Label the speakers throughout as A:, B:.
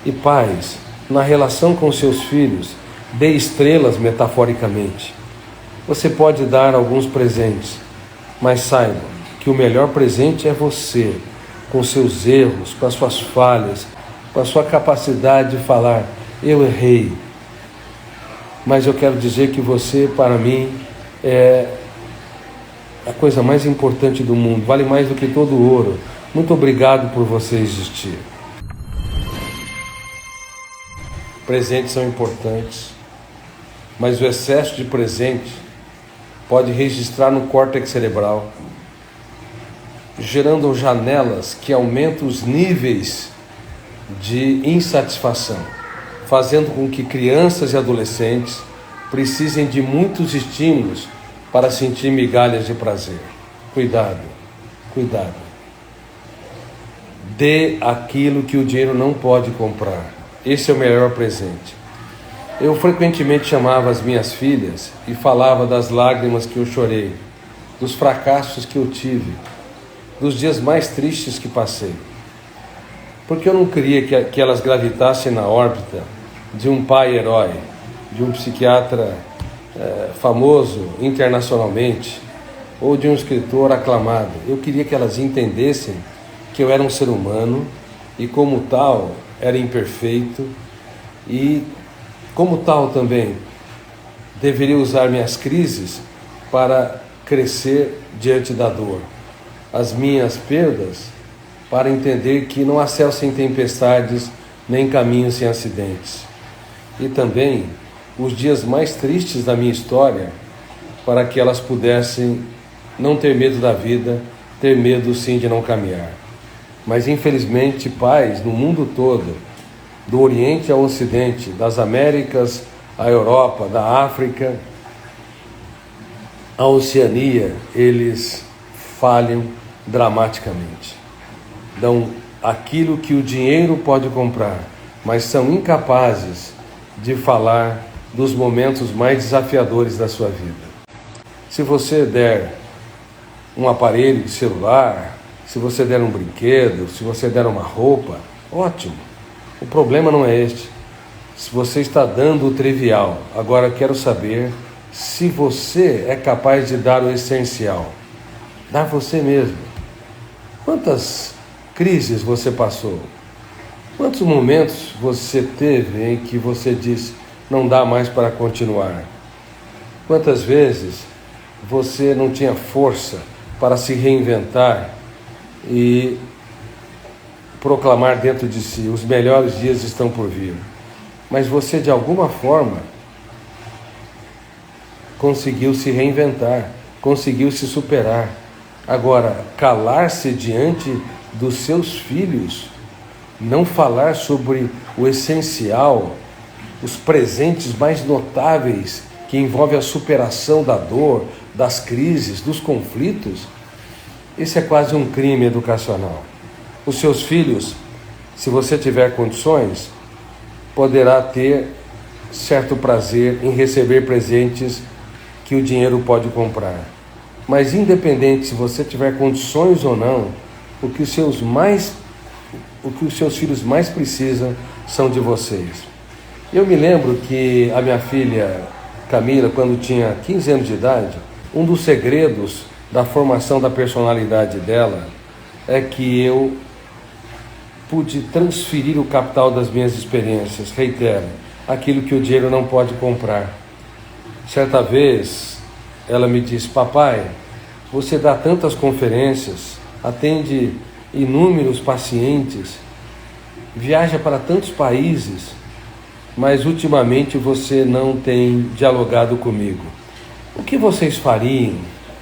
A: E pais, na relação com seus filhos, dê estrelas metaforicamente. Você pode dar alguns presentes, mas saiba que o melhor presente é você, com seus erros, com as suas falhas, com a sua capacidade de falar, eu errei. Mas eu quero dizer que você, para mim, é a coisa mais importante do mundo, vale mais do que todo o ouro. Muito obrigado por você existir. Presentes são importantes, mas o excesso de presente pode registrar no córtex cerebral, gerando janelas que aumentam os níveis de insatisfação, fazendo com que crianças e adolescentes precisem de muitos estímulos para sentir migalhas de prazer. Cuidado, cuidado. Dê aquilo que o dinheiro não pode comprar. Esse é o melhor presente. Eu frequentemente chamava as minhas filhas e falava das lágrimas que eu chorei, dos fracassos que eu tive, dos dias mais tristes que passei. Porque eu não queria que elas gravitassem na órbita de um pai herói, de um psiquiatra famoso internacionalmente, ou de um escritor aclamado. Eu queria que elas entendessem que eu era um ser humano e, como tal, era imperfeito e, como tal também, deveria usar minhas crises para crescer diante da dor, as minhas perdas para entender que não há céu sem tempestades, nem caminho sem acidentes. E também os dias mais tristes da minha história, para que elas pudessem não ter medo da vida, ter medo sim de não caminhar. Mas infelizmente, pais no mundo todo, do Oriente ao Ocidente, das Américas à Europa, da África à Oceania, eles falham dramaticamente. Dão aquilo que o dinheiro pode comprar, mas são incapazes de falar dos momentos mais desafiadores da sua vida. Se você der um aparelho de celular, se você der um brinquedo, se você der uma roupa, ótimo. O problema não é este. Se você está dando o trivial, agora eu quero saber se você é capaz de dar o essencial. Dar você mesmo. Quantas crises você passou? Quantos momentos você teve em que você disse, não dá mais para continuar? Quantas vezes você não tinha força para se reinventar e proclamar dentro de si, os melhores dias estão por vir? Mas você, de alguma forma, conseguiu se reinventar, conseguiu se superar. Agora, calar-se diante dos seus filhos, não falar sobre o essencial, os presentes mais notáveis que envolvem a superação da dor, das crises, dos conflitos, esse é quase um crime educacional. Os seus filhos, se você tiver condições, poderá ter certo prazer em receber presentes que o dinheiro pode comprar. Mas independente se você tiver condições ou não, o que os seus filhos mais precisam são de vocês. Eu me lembro que a minha filha Camila, quando tinha 15 anos de idade, um dos segredos da formação da personalidade dela é que eu pude transferir o capital das minhas experiências, reitero, aquilo que o dinheiro não pode comprar. Certa vez, ela me disse, papai, você dá tantas conferências, atende inúmeros pacientes, viaja para tantos países, mas ultimamente você não tem dialogado comigo. O que vocês fariam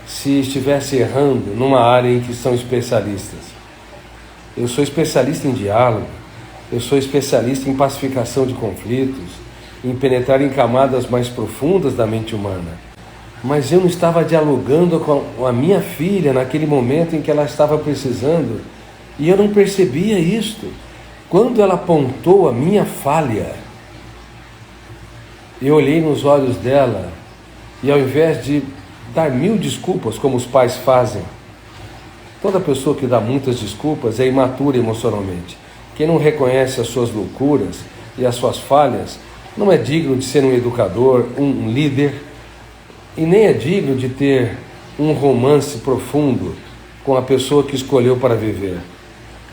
A: se estivesse errando numa área em que são especialistas? Eu sou especialista em diálogo, eu sou especialista em pacificação de conflitos, em penetrar em camadas mais profundas da mente humana. Mas eu não estava dialogando com a minha filha naquele momento em que ela estava precisando, e eu não percebia isto. Quando ela apontou a minha falha, eu olhei nos olhos dela e, ao invés de dar 1000 desculpas, como os pais fazem, toda pessoa que dá muitas desculpas é imatura emocionalmente. Quem não reconhece as suas loucuras e as suas falhas não é digno de ser um educador, um líder, e nem é digno de ter um romance profundo com a pessoa que escolheu para viver.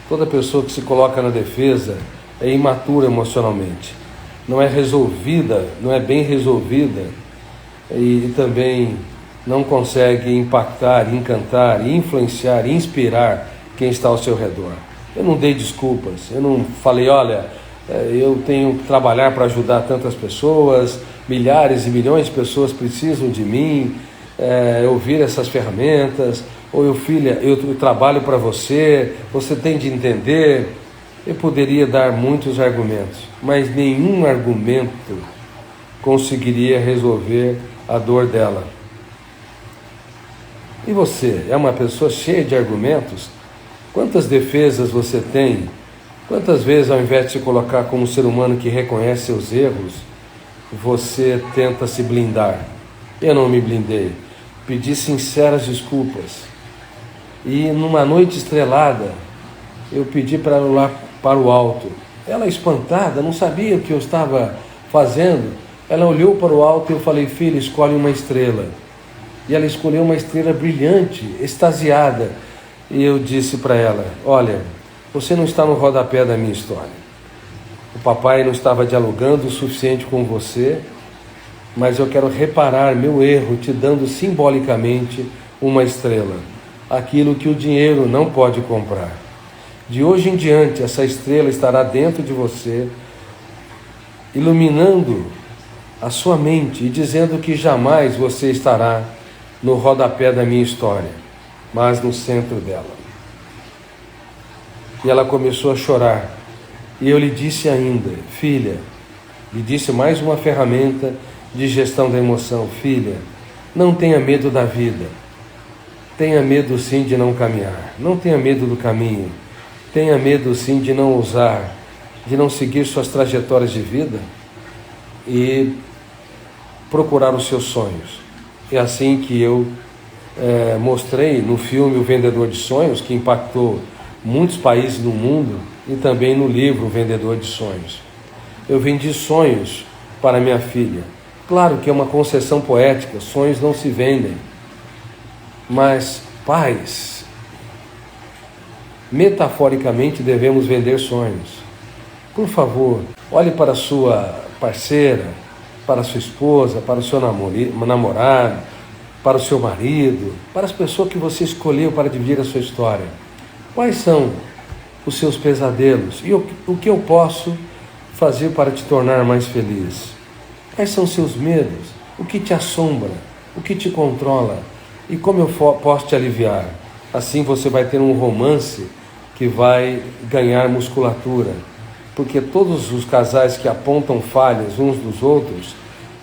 A: Toda pessoa que se coloca na defesa é imatura emocionalmente, não é resolvida, não é bem resolvida e também não consegue impactar, encantar, influenciar, inspirar quem está ao seu redor. Eu não dei desculpas, eu não falei, olha, eu tenho que trabalhar para ajudar tantas pessoas, milhares e milhões de pessoas precisam de mim, ouvir essas ferramentas, ou filha, eu trabalho para você, você tem de entender. Eu poderia dar muitos argumentos, mas nenhum argumento conseguiria resolver a dor dela. E você é uma pessoa cheia de argumentos? Quantas defesas você tem? Quantas vezes, ao invés de se colocar como um ser humano que reconhece seus erros, você tenta se blindar? Eu não me blindei. Pedi sinceras desculpas. E numa noite estrelada, eu pedi para ela olhar para o alto. Ela, espantada, não sabia o que eu estava fazendo. Ela olhou para o alto e eu falei, filha, escolhe uma estrela. E ela escolheu uma estrela brilhante, extasiada. E eu disse para ela, olha, você não está no rodapé da minha história. O papai não estava dialogando o suficiente com você, mas eu quero reparar meu erro te dando simbolicamente uma estrela. Aquilo que o dinheiro não pode comprar. De hoje em diante, essa estrela estará dentro de você, iluminando a sua mente e dizendo que jamais você estará no rodapé da minha história, mas no centro dela. E ela começou a chorar. E eu lhe disse ainda, filha, lhe disse mais uma ferramenta de gestão da emoção, filha, não tenha medo da vida. Tenha medo sim de não caminhar, não tenha medo do caminho, tenha medo sim de não ousar, de não seguir suas trajetórias de vida e procurar os seus sonhos. É assim que eu mostrei no filme O Vendedor de Sonhos, que impactou muitos países no mundo, e também no livro O Vendedor de Sonhos. Eu vendi sonhos para minha filha. Claro que é uma concessão poética, sonhos não se vendem. Mas, pais, metaforicamente devemos vender sonhos. Por favor, olhe para a sua parceira, para a sua esposa, para o seu namorado, para o seu marido, para as pessoas que você escolheu para dividir a sua história. Quais são os seus pesadelos? E o que eu posso fazer para te tornar mais feliz? Quais são os seus medos? O que te assombra? O que te controla? E como eu posso te aliviar? Assim você vai ter um romance que vai ganhar musculatura. Porque todos os casais que apontam falhas uns dos outros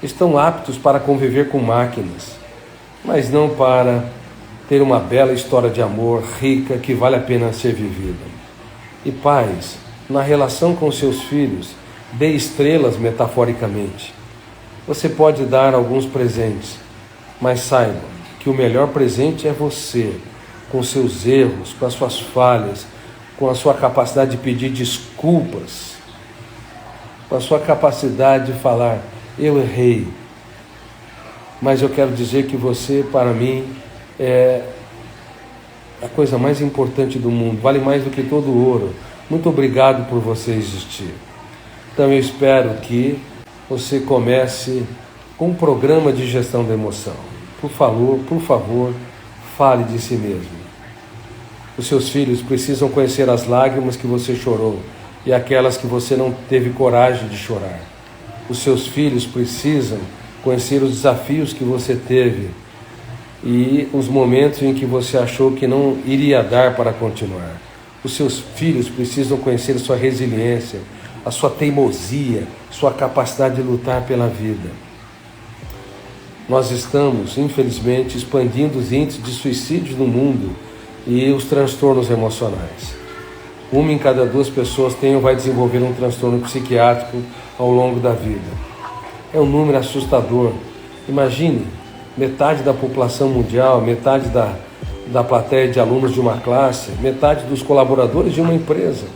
A: estão aptos para conviver com máquinas, mas não para ter uma bela história de amor rica que vale a pena ser vivida. E pais, na relação com seus filhos, dê estrelas metaforicamente. Você pode dar alguns presentes, mas saiba que o melhor presente é você, com seus erros, com as suas falhas, com a sua capacidade de pedir desculpas, com a sua capacidade de falar, eu errei, mas eu quero dizer que você, para mim, é a coisa mais importante do mundo, vale mais do que todo o ouro. Muito obrigado por você existir. Então eu espero que você comece com um programa de gestão da emoção. Por favor, fale de si mesmo. Os seus filhos precisam conhecer as lágrimas que você chorou e aquelas que você não teve coragem de chorar. Os seus filhos precisam conhecer os desafios que você teve e os momentos em que você achou que não iria dar para continuar. Os seus filhos precisam conhecer sua resiliência, a sua teimosia, sua capacidade de lutar pela vida. Nós estamos, infelizmente, expandindo os índices de suicídio no mundo e os transtornos emocionais. 1 em cada 2 pessoas tem ou vai desenvolver um transtorno psiquiátrico ao longo da vida. É um número assustador. Imagine, metade da população mundial, metade da plateia de alunos de uma classe, metade dos colaboradores de uma empresa.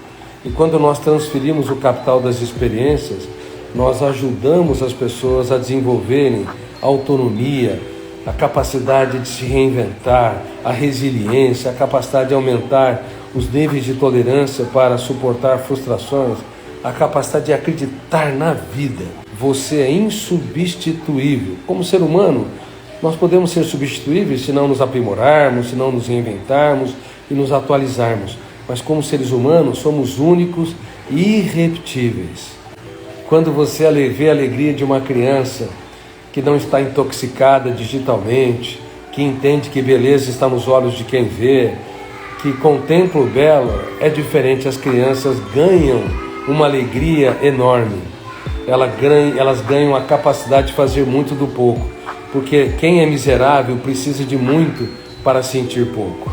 A: E quando nós transferimos o capital das experiências, nós ajudamos as pessoas a desenvolverem a autonomia, a capacidade de se reinventar, a resiliência, a capacidade de aumentar os níveis de tolerância para suportar frustrações, a capacidade de acreditar na vida. Você é insubstituível. Como ser humano, nós podemos ser substituíveis se não nos aprimorarmos, se não nos reinventarmos e nos atualizarmos. Mas como seres humanos, somos únicos e irrepetíveis. Quando você vê a alegria de uma criança que não está intoxicada digitalmente, que entende que beleza está nos olhos de quem vê, que contempla o belo, é diferente. As crianças ganham uma alegria enorme. Elas ganham a capacidade de fazer muito do pouco, porque quem é miserável precisa de muito para sentir pouco.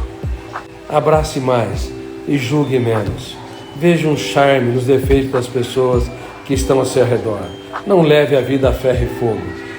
A: Abrace mais e julgue menos. Veja um charme nos defeitos das pessoas que estão ao seu redor. Não leve a vida a ferro e fogo.